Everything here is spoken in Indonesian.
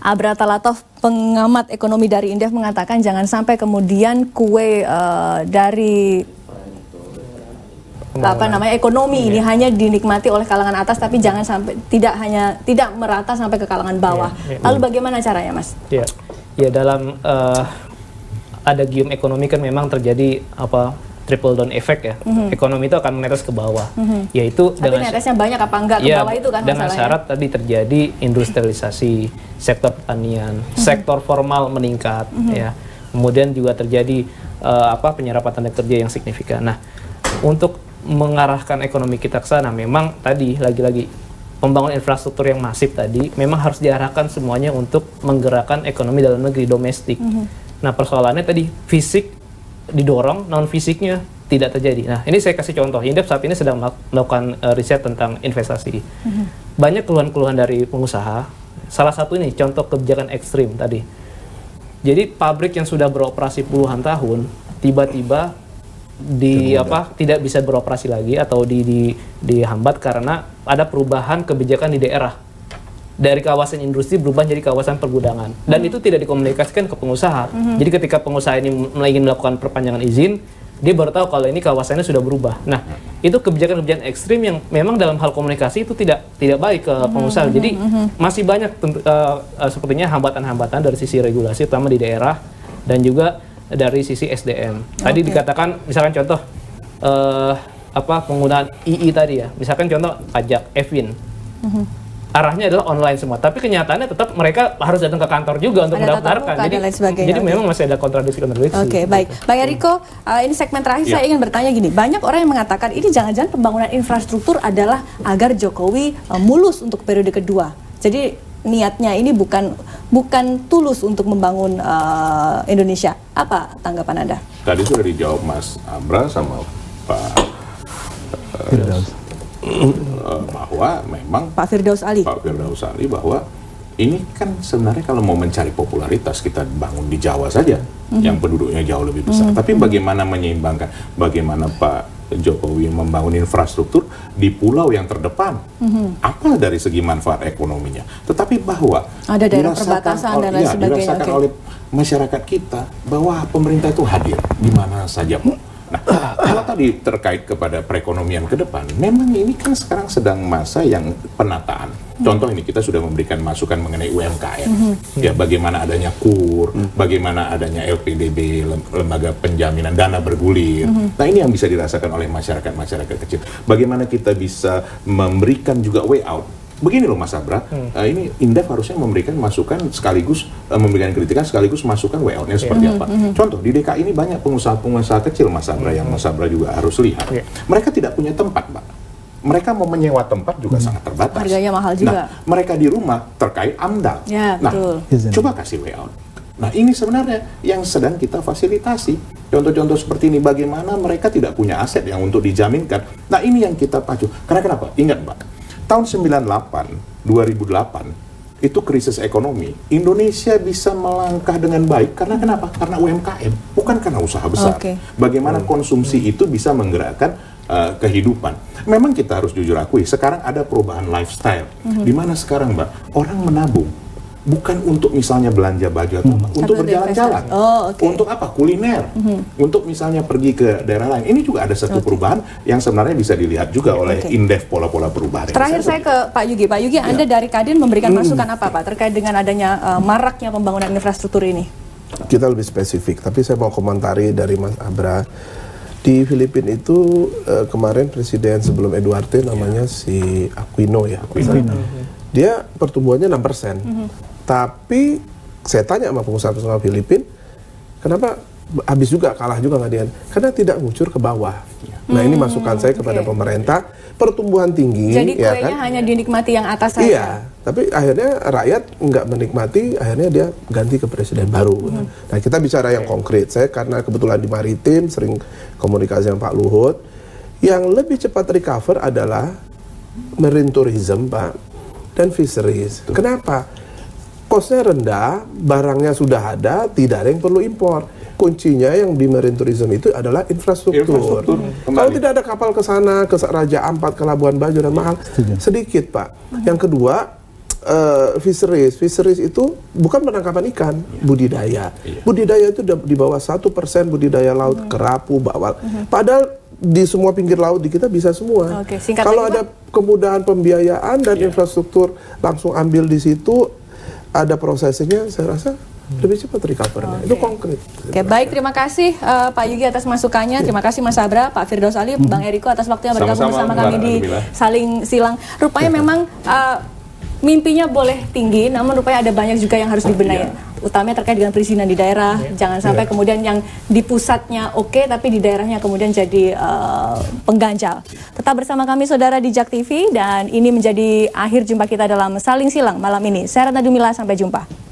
Abra Talatov, pengamat ekonomi dari Indef, mengatakan jangan sampai kemudian kue dari ekonomi ini hanya dinikmati oleh kalangan atas, tapi jangan sampai tidak merata sampai ke kalangan bawah. Lalu bagaimana caranya, Mas? Ya dalam adagium ekonomi kan memang terjadi triple down effect ya. Ekonomi itu akan menetes ke bawah. Yaitu tapi netesnya banyak apa enggak ke bawah itu kan masalahnya. Dengan syarat tadi terjadi industrialisasi, sektor pertanian, sektor formal meningkat ya. Kemudian juga terjadi penyerapan tenaga kerja yang signifikan. Nah, untuk mengarahkan ekonomi kita ke sana memang tadi lagi-lagi pembangunan infrastruktur yang masif tadi memang harus diarahkan semuanya untuk menggerakkan ekonomi dalam negeri domestik. Nah, persoalannya tadi fisik didorong, non fisiknya tidak terjadi. Nah, ini saya kasih contoh. Indef saat ini sedang melakukan riset tentang investasi. Banyak keluhan-keluhan dari pengusaha. Salah satu ini contoh kebijakan ekstrim tadi. Jadi pabrik yang sudah beroperasi puluhan tahun tiba-tiba tidak bisa beroperasi lagi atau dihambat karena ada perubahan kebijakan di daerah. Dari kawasan industri berubah jadi kawasan pergudangan, dan itu tidak dikomunikasikan ke pengusaha. Jadi ketika pengusaha ini ingin melakukan perpanjangan izin, dia baru tahu kalau ini kawasannya sudah berubah. Nah, itu kebijakan-kebijakan ekstrim yang memang dalam hal komunikasi itu tidak baik ke pengusaha. Jadi masih banyak sepertinya hambatan-hambatan dari sisi regulasi, terutama di daerah dan juga dari sisi SDM. Tadi dikatakan, misalkan contoh penggunaan II tadi ya, misalkan contoh pajak Evin. Arahnya adalah online semua, tapi kenyataannya tetap mereka harus datang ke kantor juga untuk mendaftarkan. Jadi memang masih ada kontradiksi. Oke, baik. Bang Eriko, ini segmen terakhir saya ingin bertanya gini. Banyak orang yang mengatakan ini jangan-jangan pembangunan infrastruktur adalah agar Jokowi mulus untuk periode kedua. Jadi niatnya ini bukan tulus untuk membangun Indonesia. Apa tanggapan Anda? Tadi sudah dijawab Mas Abra sama Pak bahwa memang Pak Firdaus Ali bahwa ini kan sebenarnya kalau mau mencari popularitas kita bangun di Jawa saja yang penduduknya jauh lebih besar. Tapi bagaimana menyeimbangkan, bagaimana Pak Jokowi membangun infrastruktur di pulau yang terdepan, apa dari segi manfaat ekonominya, tetapi bahwa ada daerah perbatasan dan lain sebagainya, dirasakan oleh masyarakat kita bahwa pemerintah itu hadir di mana saja. Nah, kalau tadi terkait kepada perekonomian ke depan, memang ini kan sekarang sedang masa yang penataan. Contoh ini kita sudah memberikan masukan mengenai UMKM, ya bagaimana adanya KUR, bagaimana adanya LPDB, lembaga penjaminan dana bergulir. Nah, ini yang bisa dirasakan oleh masyarakat kecil. Bagaimana kita bisa memberikan juga way out. Begini loh Mas Abra, ini Indef harusnya memberikan masukan sekaligus memberikan kritikan sekaligus masukan way out-nya seperti apa. Contoh di DKI ini banyak pengusaha-pengusaha kecil Mas Abra yang Mas Abra juga harus lihat. Mereka tidak punya tempat, Mbak. Mereka mau menyewa tempat juga sangat terbatas. Harganya mahal juga. Nah, mereka di rumah terkait AMDAL. Ya, betul. Coba kasih way out. Nah, ini sebenarnya yang sedang kita fasilitasi. Contoh-contoh seperti ini, bagaimana mereka tidak punya aset yang untuk dijaminkan. Nah, ini yang kita pacu. Karena kenapa? Ingat, Mbak. Tahun 2008, itu krisis ekonomi. Indonesia bisa melangkah dengan baik karena kenapa? Karena UMKM, bukan karena usaha besar. Bagaimana konsumsi itu bisa menggerakkan kehidupan. Memang kita harus jujur akui, sekarang ada perubahan lifestyle. Di mana sekarang, Mbak, orang menabung. Bukan untuk misalnya belanja baju atau apa, untuk berjalan-jalan, untuk apa? Kuliner, untuk misalnya pergi ke daerah lain. Ini juga ada satu perubahan yang sebenarnya bisa dilihat juga oleh Indef pola-pola perubahan. Terakhir saya ke Pak Yugi. Pak Yugi, Anda dari Kadin memberikan masukan apa Pak terkait dengan adanya maraknya pembangunan infrastruktur ini? Kita lebih spesifik, tapi saya mau komentari dari Mas Abra. Di Filipina itu kemarin presiden sebelum Eduarte namanya si Aquino ya. Dia pertumbuhannya 6%. Tapi saya tanya sama pengusaha-pengusaha Filipina, kenapa habis juga, kalah juga nggak dia? Karena tidak ngucur ke bawah. Nah, ini masukan saya kepada pemerintah, pertumbuhan tinggi. Jadi kuenya hanya dinikmati yang atas saja? Iya, tapi akhirnya rakyat nggak menikmati, akhirnya dia ganti ke presiden baru. Nah, kita bicara yang konkret. Saya karena kebetulan di Maritim, sering komunikasi dengan Pak Luhut, yang lebih cepat recover adalah marine tourism, Pak, dan fisheries. Kenapa? Kosnya rendah, barangnya sudah ada, tidak ada yang perlu impor. kuncinya yang di marine tourism itu adalah infrastruktur. Kalau tidak ada kapal ke sana, ke Raja Ampat, ke Labuan Bajo dan mahal, sedikit Pak. Yang kedua, fisheries itu bukan penangkapan ikan, budidaya. Budidaya itu di bawah 1% budidaya laut, kerapu, bawal. Padahal di semua pinggir laut di kita bisa semua. Kalau ada kemudahan pembiayaan dan infrastruktur langsung ambil di situ, ada prosesnya, saya rasa lebih cepat recovernya. Itu konkret. Baik, terima kasih Pak Yugi atas masukannya. Terima kasih Mas Abra, Pak Firdaus Ali, Bang Eriko atas waktunya bergabung bersama kami di Saling Silang. Rupanya memang mimpinya boleh tinggi, namun rupanya ada banyak juga yang harus dibenahi. Utamanya terkait dengan perizinan di daerah. Jangan sampai kemudian yang di pusatnya oke, tapi di daerahnya kemudian jadi pengganjal. Tetap bersama kami saudara di JAK TV, dan ini menjadi akhir jumpa kita dalam Saling Silang malam ini. Saya Ratna Dumila, sampai jumpa.